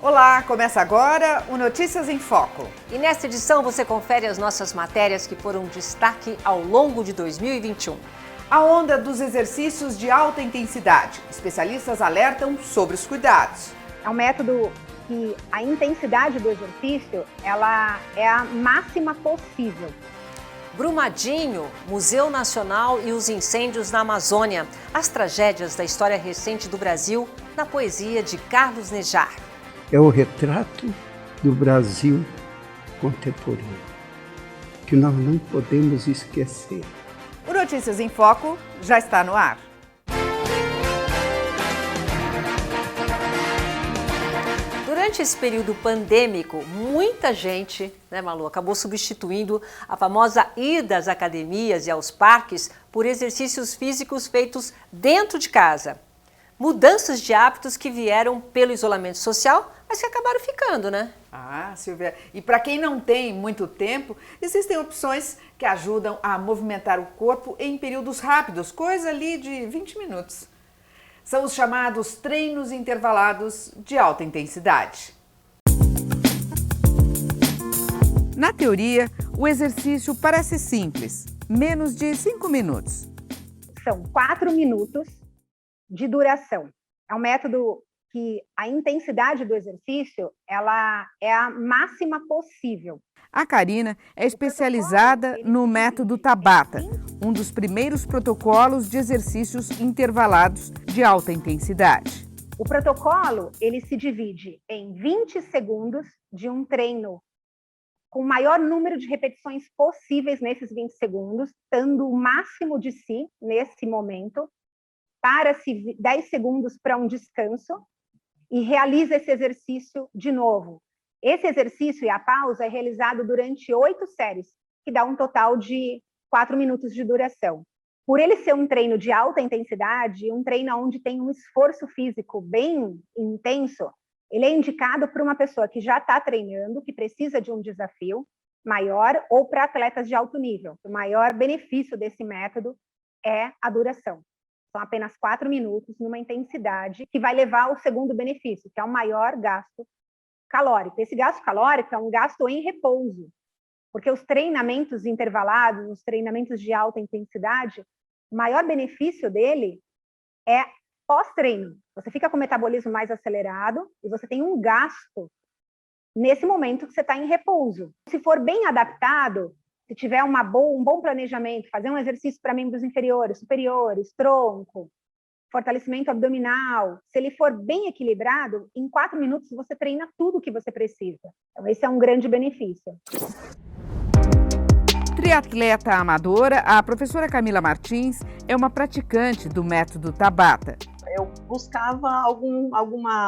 Olá, começa agora o Notícias em Foco. E nesta edição você confere as nossas matérias que foram destaque ao longo de 2021. A onda dos exercícios de alta intensidade. Especialistas alertam sobre os cuidados. É um método que a intensidade do exercício ela é a máxima possível. Brumadinho, Museu Nacional e os incêndios na Amazônia. As tragédias da história recente do Brasil na poesia de Carlos Nejar. É o retrato do Brasil contemporâneo, que nós não podemos esquecer. O Notícias em Foco já está no ar. Durante esse período pandêmico, muita gente, Malu, acabou substituindo a famosa ida às academias e aos parques por exercícios físicos feitos dentro de casa. Mudanças de hábitos que vieram pelo isolamento social, mas que acabaram ficando, né? Ah, Silvia, e para quem não tem muito tempo, existem opções que ajudam a movimentar o corpo em períodos rápidos, coisa ali de 20 minutos. São os chamados treinos intervalados de alta intensidade. Na teoria, o exercício parece simples, menos de 5 minutos. São 4 minutos de duração. É um método que a intensidade do exercício ela é a máxima possível. A Karina é especializada no método Tabata, um dos primeiros protocolos de exercícios intervalados de alta intensidade. O protocolo ele se divide em 20 segundos de um treino com o maior número de repetições possíveis nesses 20 segundos, dando o máximo de si nesse momento, para-se 10 segundos para um descanso e realiza esse exercício de novo. Esse exercício e a pausa é realizado durante 8 séries, que dá um total de 4 minutos de duração. Por ele ser um treino de alta intensidade, um treino onde tem um esforço físico bem intenso, ele é indicado para uma pessoa que já está treinando, que precisa de um desafio maior, ou para atletas de alto nível. O maior benefício desse método é a duração. São apenas 4 minutos numa intensidade que vai levar ao segundo benefício, que é o maior gasto calórico. Esse gasto calórico é um gasto em repouso, porque os treinamentos intervalados, os treinamentos de alta intensidade, o maior benefício dele é pós-treino. Você fica com o metabolismo mais acelerado e você tem um gasto nesse momento que você está em repouso. Se for bem adaptado, se tiver um bom planejamento, fazer um exercício para membros inferiores, superiores, tronco, fortalecimento abdominal, se ele for bem equilibrado, em 4 minutos você treina tudo o que você precisa. Então, esse é um grande benefício. Triatleta amadora, a professora Camila Martins é uma praticante do método Tabata. Eu buscava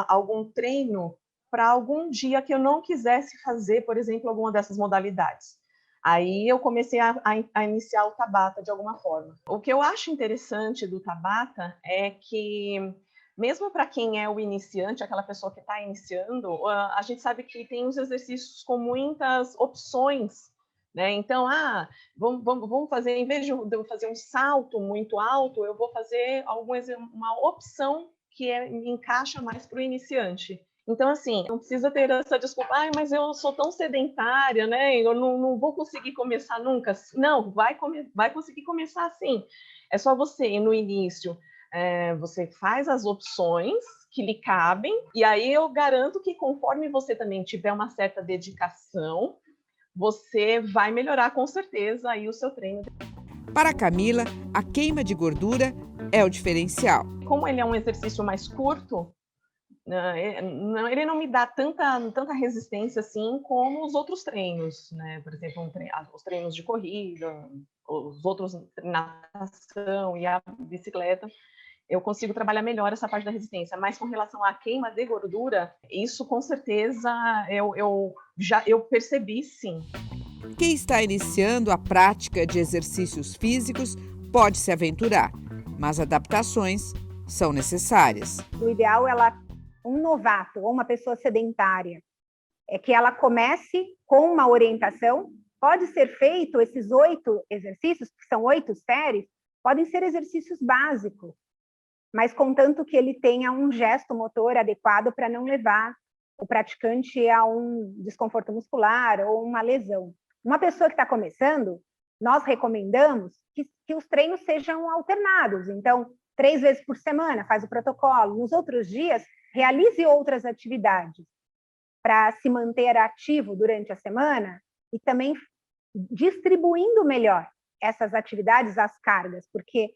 algum treino para algum dia que eu não quisesse fazer, por exemplo, alguma dessas modalidades. Aí eu comecei a iniciar o Tabata de alguma forma. O que eu acho interessante do Tabata é que, mesmo para quem é o iniciante, aquela pessoa que está iniciando, a gente sabe que tem os exercícios com muitas opções, né? Então, vamos fazer, em vez de eu fazer um salto muito alto, eu vou fazer uma opção que encaixa mais para o iniciante. Então, assim, não precisa ter essa desculpa, mas eu sou tão sedentária, né? Eu não vou conseguir começar nunca. Não, vai conseguir começar sim. É só você, no início, você faz as opções que lhe cabem, e aí eu garanto que conforme você também tiver uma certa dedicação, você vai melhorar com certeza aí o seu treino. Para Camila, a queima de gordura é o diferencial. Como ele é um exercício mais curto, ele não me dá tanta resistência assim como os outros treinos, né? Por exemplo, os treinos de corrida, os outros natação e a bicicleta, eu consigo trabalhar melhor essa parte da resistência. Mas com relação à queima de gordura, isso com certeza eu percebi sim. Quem está iniciando a prática de exercícios físicos pode se aventurar, mas adaptações são necessárias. O ideal é um novato ou uma pessoa sedentária, é que ela comece com uma orientação. Pode ser feito esses 8 exercícios, que são 8 séries, podem ser exercícios básicos, mas contanto que ele tenha um gesto motor adequado para não levar o praticante a um desconforto muscular ou uma lesão. Uma pessoa que está começando, nós recomendamos que os treinos sejam alternados. Então, 3 vezes por semana, faz o protocolo. Nos outros dias, realize outras atividades para se manter ativo durante a semana e também distribuindo melhor essas atividades, as cargas, porque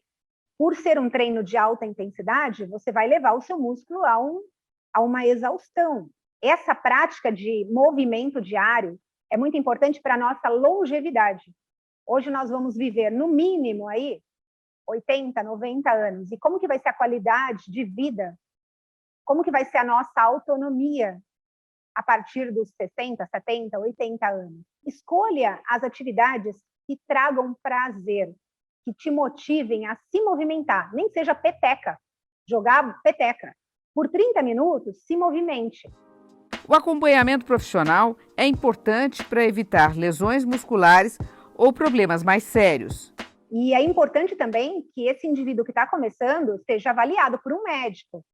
por ser um treino de alta intensidade, você vai levar o seu músculo a uma exaustão. Essa prática de movimento diário é muito importante para a nossa longevidade. Hoje nós vamos viver, no mínimo, aí, 80, 90 anos. E como que vai ser a qualidade de vida? Como que vai ser a nossa autonomia a partir dos 60, 70, 80 anos? Escolha as atividades que tragam prazer, que te motivem a se movimentar. Nem que seja peteca, jogar peteca. Por 30 minutos, se movimente. O acompanhamento profissional é importante para evitar lesões musculares ou problemas mais sérios. E é importante também que esse indivíduo que está começando seja avaliado por um médico.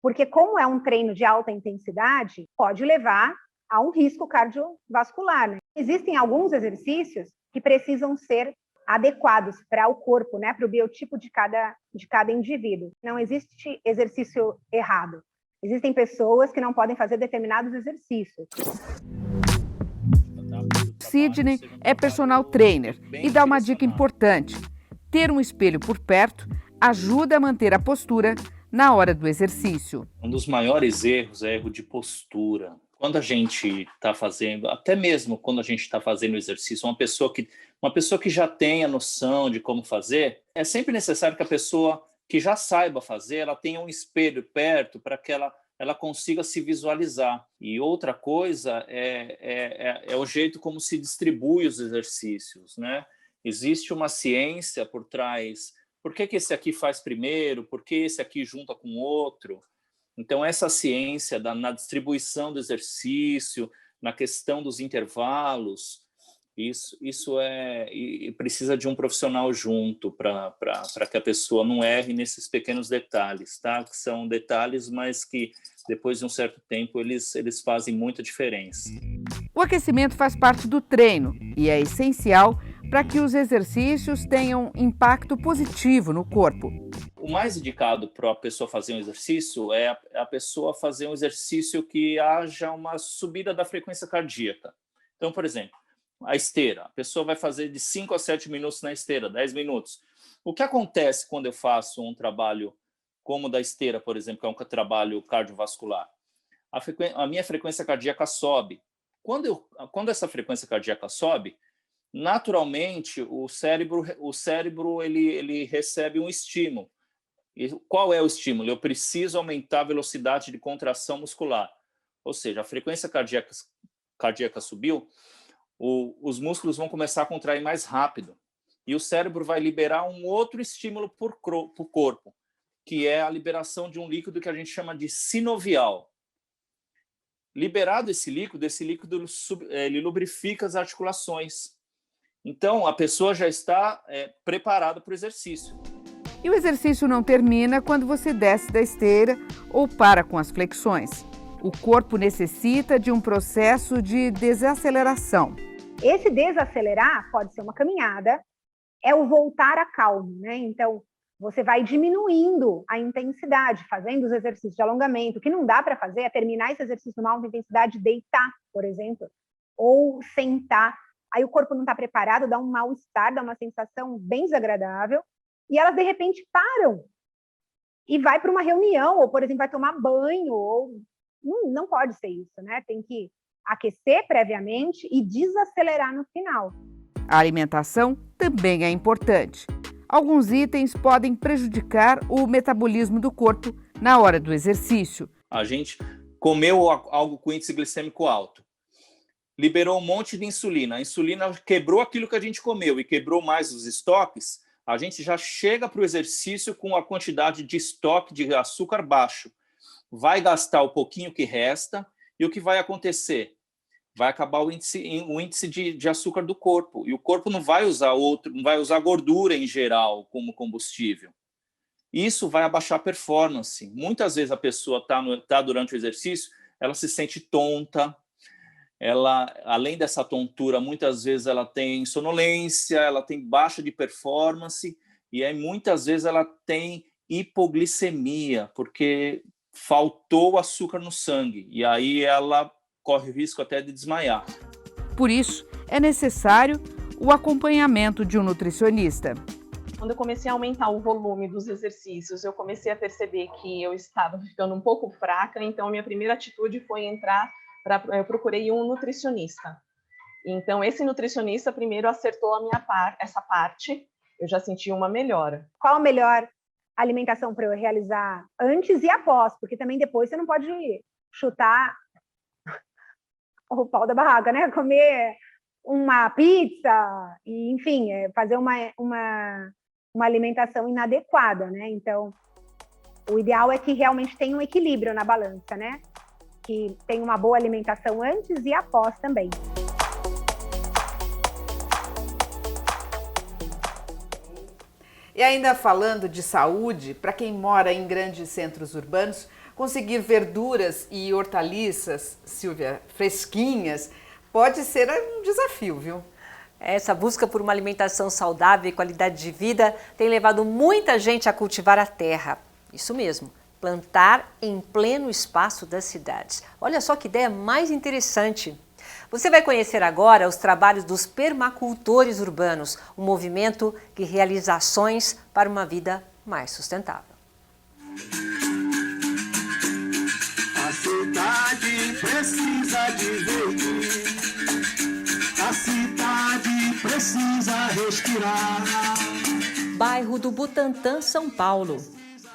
Porque como é um treino de alta intensidade, pode levar a um risco cardiovascular, né? Existem alguns exercícios que precisam ser adequados para o corpo, né? Para o biotipo de cada indivíduo. Não existe exercício errado. Existem pessoas que não podem fazer determinados exercícios. Sidney é personal trainer e dá uma dica importante. Ter um espelho por perto ajuda a manter a postura na hora do exercício. Um dos maiores erros é erro de postura. Quando a gente está fazendo, até mesmo quando a gente está fazendo exercício, uma pessoa que já tem a noção de como fazer, é sempre necessário que a pessoa que já saiba fazer, ela tenha um espelho perto para que ela consiga se visualizar. E outra coisa é o jeito como se distribui os exercícios, né? Existe uma ciência por trás. Por que esse aqui faz primeiro? Por que esse aqui junta com o outro? Então, essa ciência na distribuição do exercício, na questão dos intervalos, isso precisa de um profissional junto para que a pessoa não erre nesses pequenos detalhes, tá? Que são detalhes, mas que depois de um certo tempo eles fazem muita diferença. O aquecimento faz parte do treino e é essencial para que os exercícios tenham impacto positivo no corpo. O mais indicado para a pessoa fazer um exercício é a pessoa fazer um exercício que haja uma subida da frequência cardíaca. Então, por exemplo, a esteira. A pessoa vai fazer de 5 a 7 minutos na esteira, 10 minutos. O que acontece quando eu faço um trabalho como o da esteira, por exemplo, que é um trabalho cardiovascular? A minha frequência cardíaca sobe. Quando essa frequência cardíaca sobe, naturalmente o cérebro ele recebe um estímulo. E qual é o estímulo? Eu preciso aumentar a velocidade de contração muscular. Ou seja, a frequência cardíaca subiu, os músculos vão começar a contrair mais rápido e o cérebro vai liberar um outro estímulo para o corpo, que é a liberação de um líquido que a gente chama de sinovial. Liberado esse líquido ele lubrifica as articulações. Então, a pessoa já está preparada para o exercício. E o exercício não termina quando você desce da esteira ou para com as flexões. O corpo necessita de um processo de desaceleração. Esse desacelerar pode ser uma caminhada, é o voltar à calma, né? Então, você vai diminuindo a intensidade, fazendo os exercícios de alongamento. O que não dá para fazer é terminar esse exercício numa alta intensidade, deitar, por exemplo, ou sentar. Aí o corpo não está preparado, dá um mal-estar, dá uma sensação bem desagradável, e elas, de repente, param e vai para uma reunião, ou, por exemplo, vai tomar banho, ou... Não pode ser isso, né? Tem que aquecer previamente e desacelerar no final. A alimentação também é importante. Alguns itens podem prejudicar o metabolismo do corpo na hora do exercício. A gente comeu algo com índice glicêmico alto, liberou um monte de insulina. A insulina quebrou aquilo que a gente comeu e quebrou mais os estoques. A gente já chega para o exercício com a quantidade de estoque de açúcar baixo. Vai gastar o pouquinho que resta e o que vai acontecer? Vai acabar o índice de açúcar do corpo. E o corpo não vai usar gordura em geral como combustível. Isso vai abaixar a performance. Muitas vezes a pessoa está durante o exercício, ela se sente tonta, ela, além dessa tontura, muitas vezes ela tem sonolência, ela tem baixa de performance, e aí muitas vezes ela tem hipoglicemia, porque faltou açúcar no sangue, e aí ela corre o risco até de desmaiar. Por isso, é necessário o acompanhamento de um nutricionista. Quando eu comecei a aumentar o volume dos exercícios, eu comecei a perceber que eu estava ficando um pouco fraca, então a minha primeira atitude foi eu procurei um nutricionista. Então, esse nutricionista primeiro acertou essa parte, eu já senti uma melhora. Qual a melhor alimentação para eu realizar antes e após? Porque também depois você não pode chutar o pau da barraca, né? Comer uma pizza, e, enfim, fazer uma alimentação inadequada, né? Então, o ideal é que realmente tenha um equilíbrio na balança, né? Que tenha uma boa alimentação antes e após também. E ainda falando de saúde, para quem mora em grandes centros urbanos, conseguir verduras e hortaliças, Silvia, fresquinhas, pode ser um desafio, viu? Essa busca por uma alimentação saudável e qualidade de vida tem levado muita gente a cultivar a terra. Isso mesmo, plantar em pleno espaço das cidades. Olha só que ideia mais interessante. Você vai conhecer agora os trabalhos dos permacultores urbanos, um movimento que realiza ações para uma vida mais sustentável. A cidade precisa de verde, a cidade precisa respirar. Bairro do Butantã, São Paulo.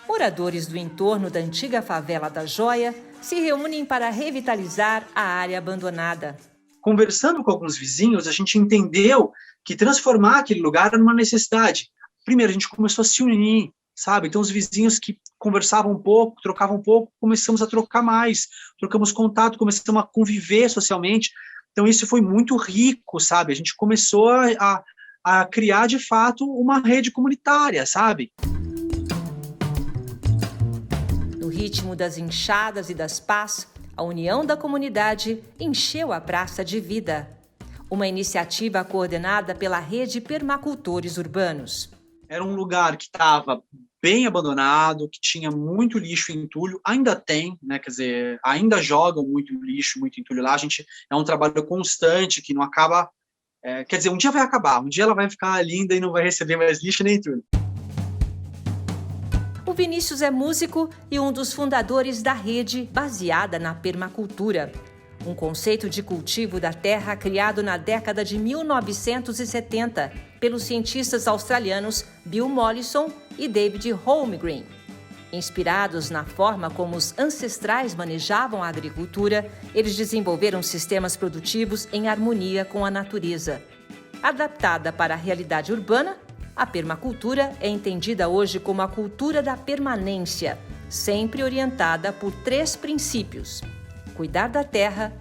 Moradores do entorno da antiga favela da Joia se reúnem para revitalizar a área abandonada. Conversando com alguns vizinhos, a gente entendeu que transformar aquele lugar era uma necessidade. Primeiro, a gente começou a se unir, sabe? Então, os vizinhos que conversavam um pouco, trocavam um pouco, começamos a trocar mais, trocamos contato, começamos a conviver socialmente. Então, isso foi muito rico, sabe? A gente começou a criar, de fato, uma rede comunitária, sabe? No ritmo das enxadas e das pás, a união da comunidade encheu a Praça de Vida. Uma iniciativa coordenada pela Rede Permacultores Urbanos. Era um lugar que estava bem abandonado, que tinha muito lixo e entulho, ainda tem, né? Quer dizer, ainda jogam muito lixo, muito entulho lá. A gente é um trabalho constante que não acaba. Quer dizer, um dia vai acabar, um dia ela vai ficar linda e não vai receber mais lixo nem entulho. O Vinícius é músico e um dos fundadores da rede baseada na permacultura. Um conceito de cultivo da terra criado na década de 1970 pelos cientistas australianos Bill Mollison e David Holmgren. Inspirados na forma como os ancestrais manejavam a agricultura, eles desenvolveram sistemas produtivos em harmonia com a natureza. Adaptada para a realidade urbana, a permacultura é entendida hoje como a cultura da permanência, sempre orientada por 3 princípios: cuidar da terra,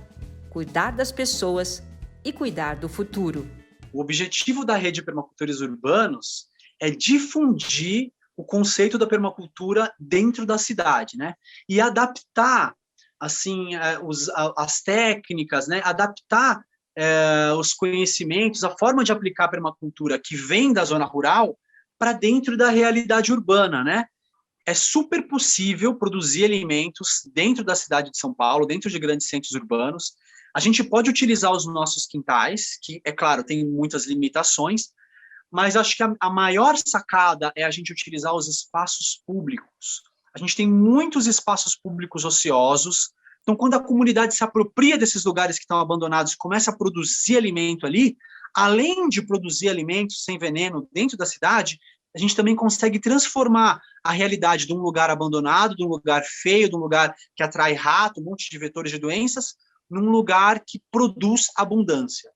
cuidar das pessoas e cuidar do futuro. O objetivo da Rede Permacultores Urbanos é difundir o conceito da permacultura dentro da cidade, né? E adaptar, assim, as técnicas, né? Adaptar os conhecimentos, a forma de aplicar a permacultura que vem da zona rural para dentro da realidade urbana, né? É super possível produzir alimentos dentro da cidade de São Paulo, dentro de grandes centros urbanos. A gente pode utilizar os nossos quintais, que, é claro, tem muitas limitações, mas acho que a maior sacada é a gente utilizar os espaços públicos. A gente tem muitos espaços públicos ociosos. Então, quando a comunidade se apropria desses lugares que estão abandonados e começa a produzir alimento ali, além de produzir alimentos sem veneno dentro da cidade, a gente também consegue transformar a realidade de um lugar abandonado, de um lugar feio, de um lugar que atrai rato, um monte de vetores de doenças, num lugar que produz abundância.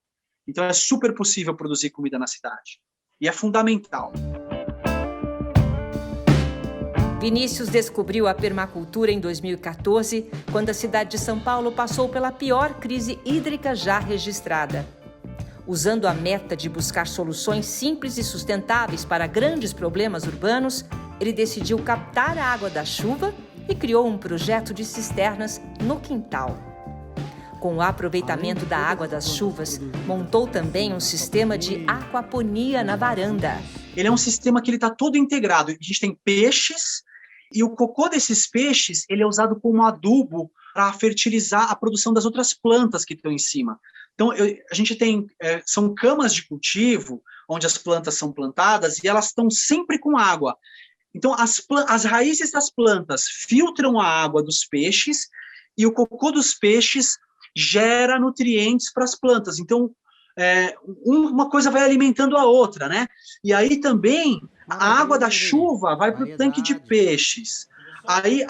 Então, é super possível produzir comida na cidade. E é fundamental. Vinícius descobriu a permacultura em 2014, quando a cidade de São Paulo passou pela pior crise hídrica já registrada. Usando a meta de buscar soluções simples e sustentáveis para grandes problemas urbanos, ele decidiu captar a água da chuva e criou um projeto de cisternas no quintal. Com o aproveitamento da água das chuvas, montou também um sistema de aquaponia na varanda. Ele é um sistema que ele está todo integrado. A gente tem peixes e o cocô desses peixes ele é usado como adubo para fertilizar a produção das outras plantas que estão em cima. Então, a gente tem, são camas de cultivo, onde as plantas são plantadas e elas estão sempre com água. Então, as raízes das plantas filtram a água dos peixes e o cocô dos peixes gera nutrientes para as plantas. Então, uma coisa vai alimentando a outra, né? E aí também a água da chuva vai para o tanque de peixes. Aí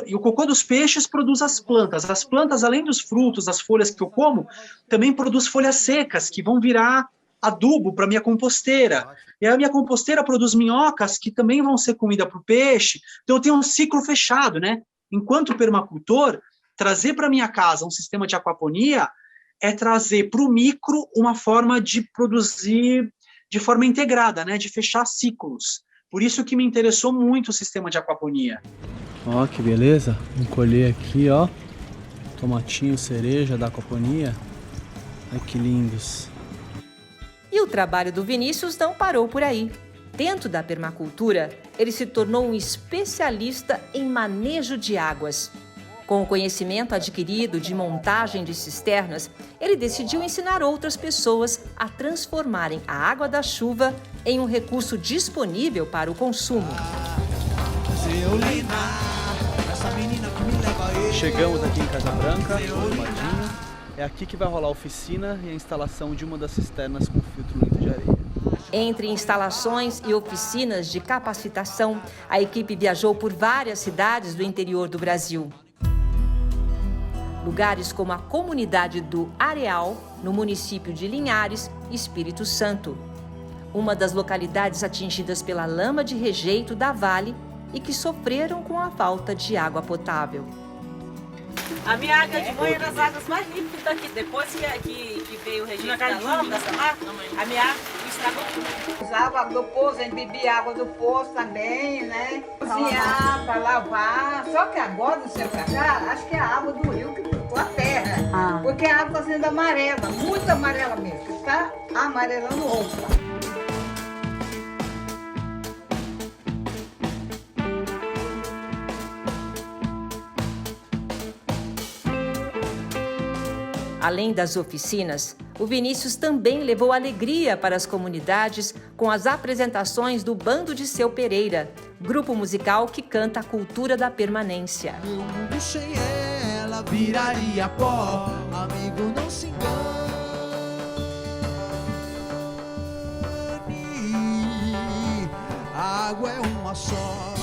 e o cocô dos peixes produz as plantas, além dos frutos, das folhas que eu como, também produz folhas secas, que vão virar adubo para a minha composteira. E a minha composteira produz minhocas, que também vão ser comida para o peixe. Então, eu tenho um ciclo fechado, né? Enquanto permacultor, trazer para minha casa um sistema de aquaponia é trazer para o micro uma forma de produzir de forma integrada, né? De fechar ciclos. Por isso que me interessou muito o sistema de aquaponia. Ó, que beleza. Vamos colher aqui, ó. Tomatinho, cereja da aquaponia. Ai, que lindos. E o trabalho do Vinícius não parou por aí. Dentro da permacultura, ele se tornou um especialista em manejo de águas. Com o conhecimento adquirido de montagem de cisternas, ele decidiu ensinar outras pessoas a transformarem a água da chuva em um recurso disponível para o consumo. Chegamos aqui em Casa Branca, no Madinho. É aqui que vai rolar a oficina e a instalação de uma das cisternas com filtro limpo de areia. Entre instalações e oficinas de capacitação, a equipe viajou por várias cidades do interior do Brasil. Lugares como a comunidade do Areal, no município de Linhares, Espírito Santo. Uma das localidades atingidas pela lama de rejeito da Vale e que sofreram com a falta de água potável. A minha água de banho é das águas mais limpas que está aqui. Depois que veio o rejeito da lama, dessa marca, a minha água estragou tudo. Usava água do poço, a gente bebia água do poço também, né? Cozinhar, para lavar. Só que agora, do céu pra cá, acho que é a água do rio que ficou a terra. Porque a água está sendo amarela, muito amarela mesmo. Está amarelando roupa. Além das oficinas, o Vinícius também levou alegria para as comunidades com as apresentações do Bando de Seu Pereira, grupo musical que canta a cultura da permanência. Meu mundo sem ela viraria pó, amigo, não se engane. A água é uma só.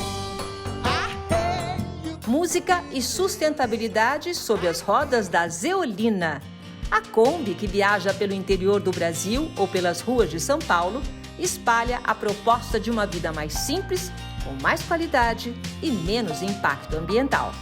Música e sustentabilidade sob as rodas da Zeolina. A Kombi, que viaja pelo interior do Brasil ou pelas ruas de São Paulo, espalha a proposta de uma vida mais simples, com mais qualidade e menos impacto ambiental.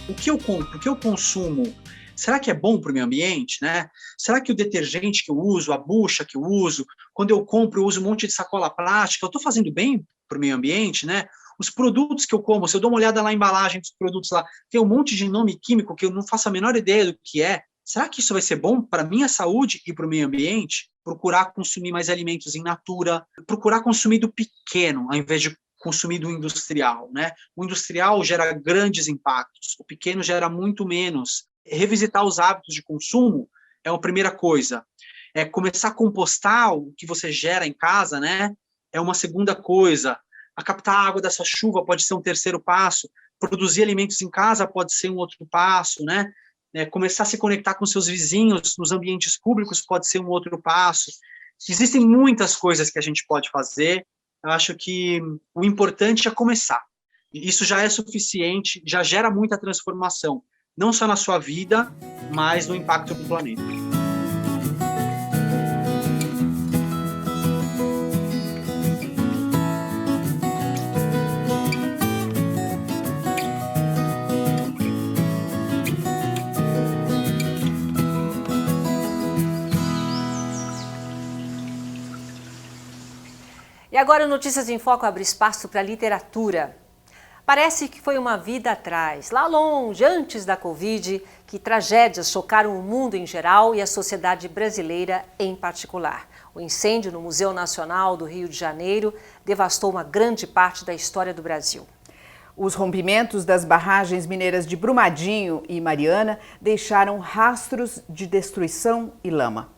O que eu compro, o que eu consumo, será que é bom para o meio ambiente, né? Será que o detergente que eu uso, a bucha que eu uso, quando eu compro, eu uso um monte de sacola plástica, eu estou fazendo bem para o meio ambiente, né? Os produtos que eu como, se eu dou uma olhada na embalagem dos produtos lá, tem um monte de nome químico que eu não faço a menor ideia do que é. Será que isso vai ser bom para a minha saúde e para o meio ambiente? Procurar consumir mais alimentos in natura, procurar consumir do pequeno, ao invés de consumir do industrial, né? O industrial gera grandes impactos, o pequeno gera muito menos. Revisitar os hábitos de consumo é uma primeira coisa. Começar a compostar o que você gera em casa, né? É uma segunda coisa. A captar a água dessa chuva pode ser um terceiro passo, produzir alimentos em casa pode ser um outro passo, né? Começar a se conectar com seus vizinhos nos ambientes públicos pode ser um outro passo. Existem muitas coisas que a gente pode fazer, eu acho que o importante é começar. Isso já é suficiente, já gera muita transformação, não só na sua vida, mas no impacto do planeta. E agora o Notícias em Foco abre espaço para a literatura. Parece que foi uma vida atrás, lá longe, antes da Covid, que tragédias chocaram o mundo em geral e a sociedade brasileira em particular. O incêndio no Museu Nacional do Rio de Janeiro devastou uma grande parte da história do Brasil. Os rompimentos das barragens mineiras de Brumadinho e Mariana deixaram rastros de destruição e lama.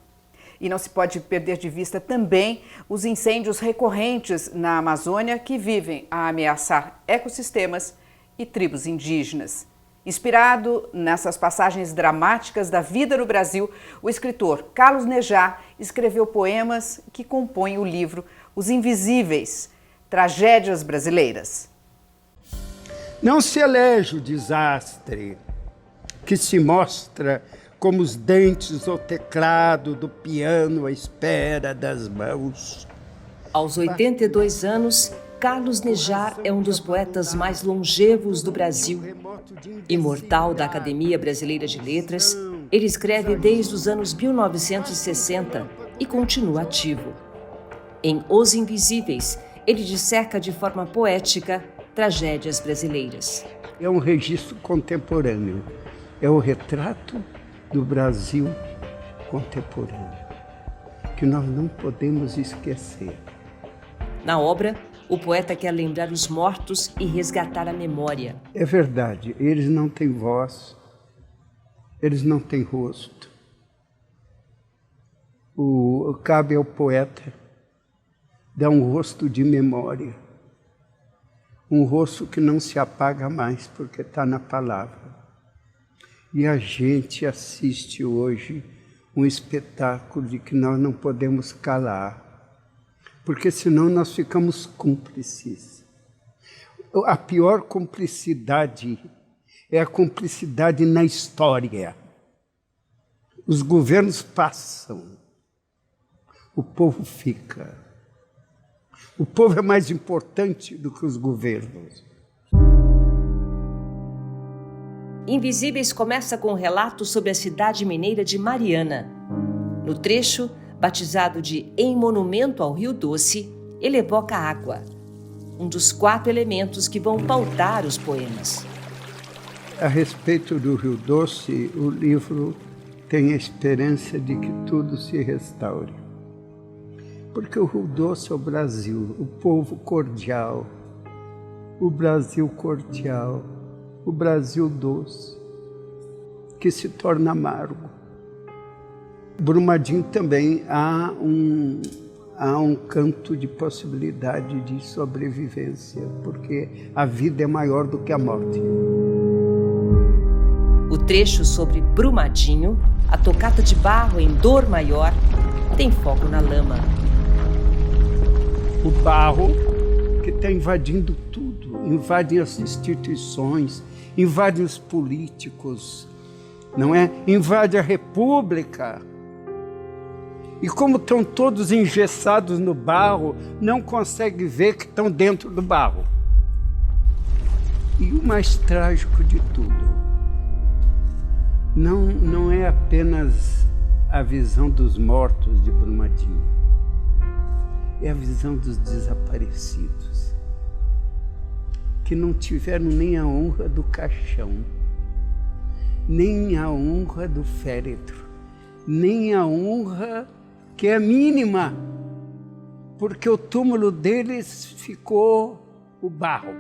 E não se pode perder de vista também os incêndios recorrentes na Amazônia que vivem a ameaçar ecossistemas e tribos indígenas. Inspirado nessas passagens dramáticas da vida no Brasil, o escritor Carlos Nejar escreveu poemas que compõem o livro Os Invisíveis, Tragédias Brasileiras. Não se elege o desastre que se mostra como os dentes ou teclado do piano à espera das mãos. Aos 82 anos, Carlos Nejar é um dos poetas mais longevos do Brasil. Imortal da Academia Brasileira de Letras, ele escreve desde os anos 1960 e continua ativo. Em Os Invisíveis, ele disseca de forma poética tragédias brasileiras. É um registro contemporâneo, é o retrato do Brasil contemporâneo, que nós não podemos esquecer. Na obra, o poeta quer lembrar os mortos e resgatar a memória. É verdade, eles não têm voz, eles não têm rosto. Cabe ao poeta dar um rosto de memória, um rosto que não se apaga mais, porque está na palavra. E a gente assiste hoje um espetáculo de que nós não podemos calar, porque senão nós ficamos cúmplices. A pior cumplicidade é a cumplicidade na história. Os governos passam, o povo fica. O povo é mais importante do que os governos. Invisíveis começa com um relato sobre a cidade mineira de Mariana. No trecho, batizado de Em Monumento ao Rio Doce, ele evoca a água, um dos 4 elementos que vão pautar os poemas. A respeito do Rio Doce, o livro tem a esperança de que tudo se restaure. Porque o Rio Doce é o Brasil, o povo cordial, o Brasil cordial, o Brasil doce, que se torna amargo. Brumadinho também há um canto de possibilidade de sobrevivência, porque a vida é maior do que a morte. O trecho sobre Brumadinho, a tocata de barro em Dor Maior, tem foco na lama. O barro que está invadindo tudo, invade as instituições, invade os políticos, não é? Invade a república. E como estão todos engessados no barro, não consegue ver que estão dentro do barro. E o mais trágico de tudo, não é apenas a visão dos mortos de Brumadinho, é a visão dos desaparecidos, que não tiveram nem a honra do caixão, nem a honra do féretro, nem a honra que é mínima, porque o túmulo deles ficou o barro.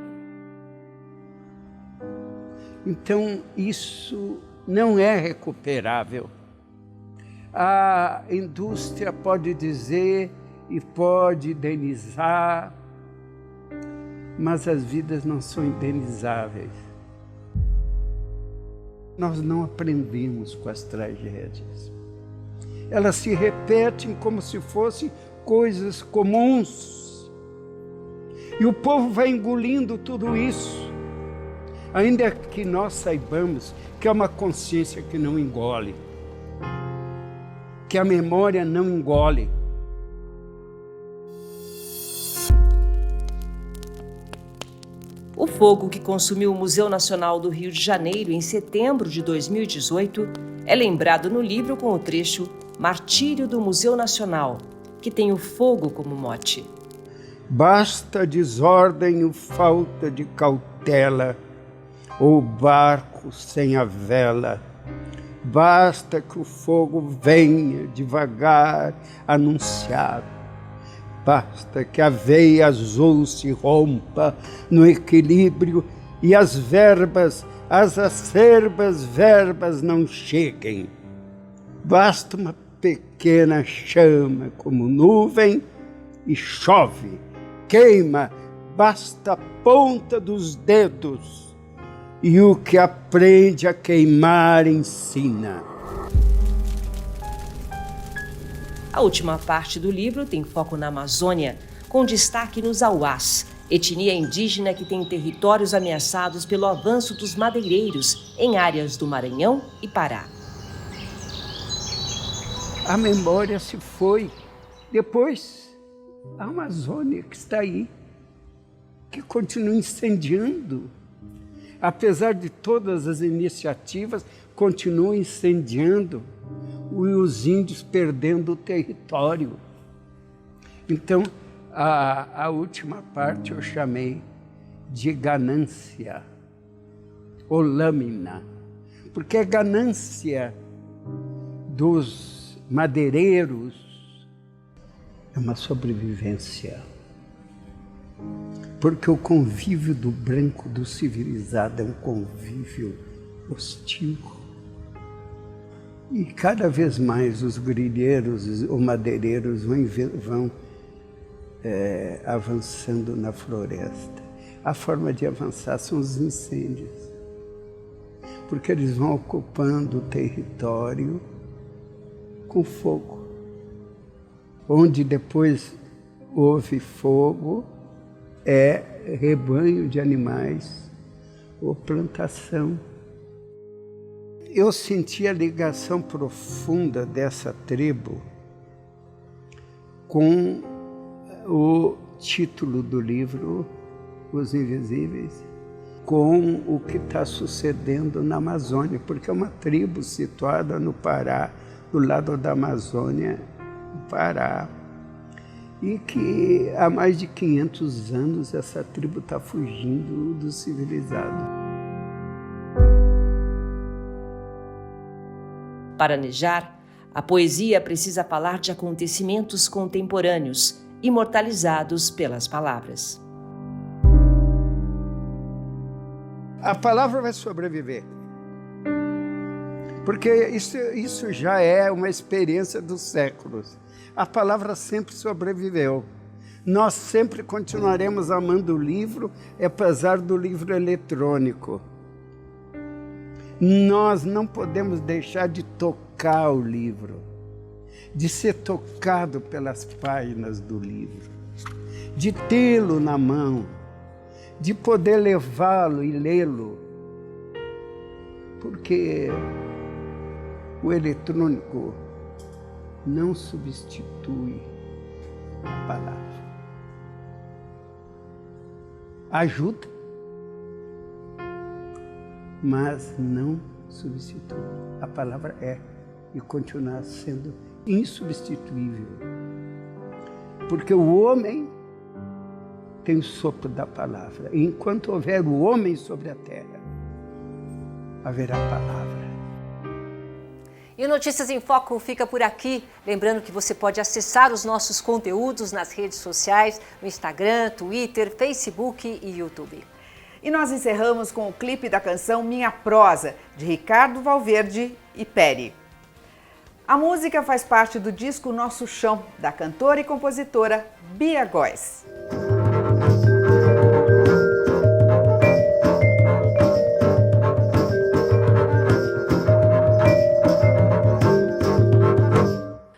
Então, isso não é recuperável. A indústria pode dizer e pode indenizar, mas as vidas não são indenizáveis. Nós não aprendemos com as tragédias. Elas se repetem como se fossem coisas comuns. E o povo vai engolindo tudo isso, ainda que nós saibamos que é uma consciência que não engole, que a memória não engole. O fogo que consumiu o Museu Nacional do Rio de Janeiro em setembro de 2018 é lembrado no livro com o trecho Martírio do Museu Nacional, que tem o fogo como mote. Basta desordem ou falta de cautela cautela, ou barco sem a vela. Basta que o fogo venha devagar anunciado. Basta que a veia azul se rompa no equilíbrio e as verbas, as acerbas verbas não cheguem. Basta uma pequena chama como nuvem e chove, queima, basta a ponta dos dedos. E o que aprende a queimar ensina. A última parte do livro tem foco na Amazônia, com destaque nos Auás, etnia indígena que tem territórios ameaçados pelo avanço dos madeireiros em áreas do Maranhão e Pará. A memória se foi. Depois, a Amazônia que está aí, que continua incendiando. Apesar de todas as iniciativas, continua incendiando e os índios perdendo o território. Então, a última parte eu chamei de ganância, ou lâmina, porque a ganância dos madeireiros é uma sobrevivência. Porque o convívio do branco, do civilizado, é um convívio hostil. E cada vez mais os grileiros ou madeireiros vão avançando na floresta. A forma de avançar são os incêndios. Porque eles vão ocupando o território com fogo. Onde depois houve fogo, é rebanho de animais ou plantação. Eu senti a ligação profunda dessa tribo com o título do livro, Os Invisíveis, com o que está sucedendo na Amazônia, porque é uma tribo situada no Pará, do lado da Amazônia, no Pará, e que há mais de 500 anos essa tribo está fugindo do civilizado. Para Nejar, a poesia precisa falar de acontecimentos contemporâneos, imortalizados pelas palavras. A palavra vai sobreviver. Porque isso já é uma experiência dos séculos. A palavra sempre sobreviveu. Nós sempre continuaremos amando o livro, apesar do livro eletrônico. Nós não podemos deixar de tocar o livro, de ser tocado pelas páginas do livro, de tê-lo na mão, de poder levá-lo e lê-lo. Porque o eletrônico não substitui a palavra. Ajuda, mas não substitui. A palavra é e continuará sendo insubstituível. Porque o homem tem o sopro da palavra. E enquanto houver o homem sobre a terra, haverá palavra. E o Notícias em Foco fica por aqui. Lembrando que você pode acessar os nossos conteúdos nas redes sociais, no Instagram, Twitter, Facebook e YouTube. E nós encerramos com o clipe da canção Minha Prosa, de Ricardo Valverde e Peri. A música faz parte do disco Nosso Chão, da cantora e compositora Bia Góes.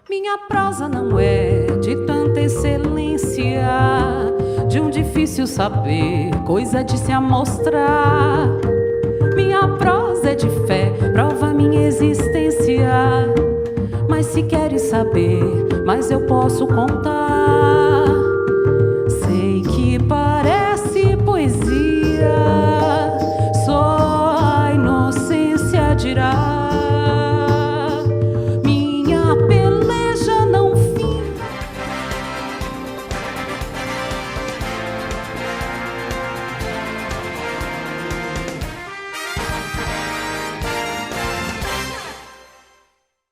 Minha prosa não é de tanta excelência, de um difícil saber, coisa de se amostrar. Minha prosa é de fé, prova minha existência. Mas se queres saber, mas eu posso contar.